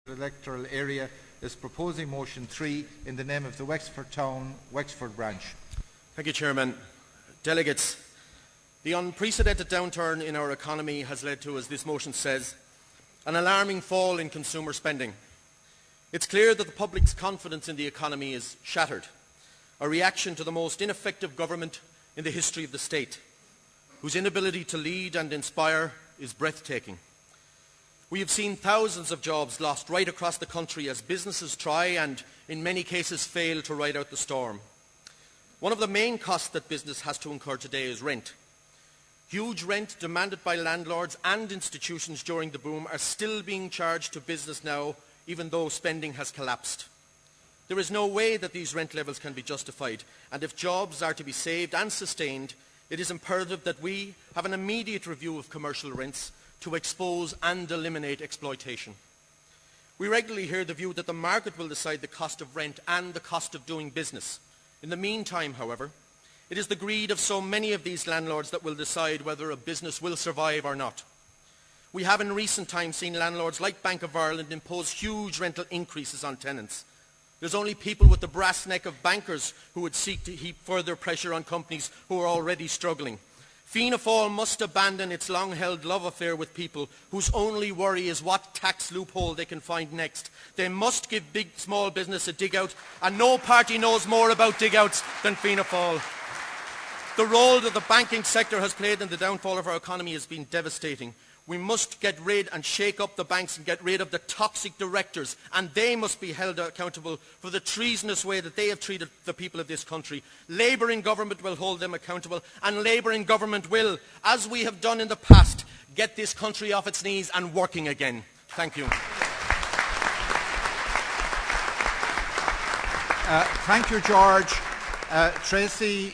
electoral area is proposing motion 3 in the name of the Wexford Town, Wexford branch. Thank you, Chairman. Delegates, the unprecedented downturn in our economy has led to, as this motion says, an alarming fall in consumer spending. It's clear that the public's confidence in the economy is shattered, a reaction to the most ineffective government in the history of the state, whose inability to lead and inspire is breathtaking. We have seen thousands of jobs lost right across the country as businesses try and, in many cases, fail to ride out the storm. One of the main costs that business has to incur today is rent. Huge rent demanded by landlords and institutions during the boom are still being charged to business now, even though spending has collapsed. There is no way that these rent levels can be justified, and if jobs are to be saved and sustained, it is imperative that we have an immediate review of commercial rents to expose and eliminate exploitation. We regularly hear the view that the market will decide the cost of rent and the cost of doing business. In the meantime, however, it is the greed of so many of these landlords that will decide whether a business will survive or not. We have in recent times seen landlords like Bank of Ireland impose huge rental increases on tenants. There's only people with the brass neck of bankers who would seek to heap further pressure on companies who are already struggling. Fianna Fáil must abandon its long-held love affair with people whose only worry is what tax loophole they can find next. They must give small business a dig-out, and no party knows more about dig-outs than Fianna Fáil. The role that the banking sector has played in the downfall of our economy has been devastating. We must get rid and shake up the banks and get rid of the toxic directors, and they must be held accountable for the treasonous way that they have treated the people of this country. Labour in government will hold them accountable, and Labour in government will, as we have done in the past, get this country off its knees and working again. Thank you. Thank you, George. Tracy.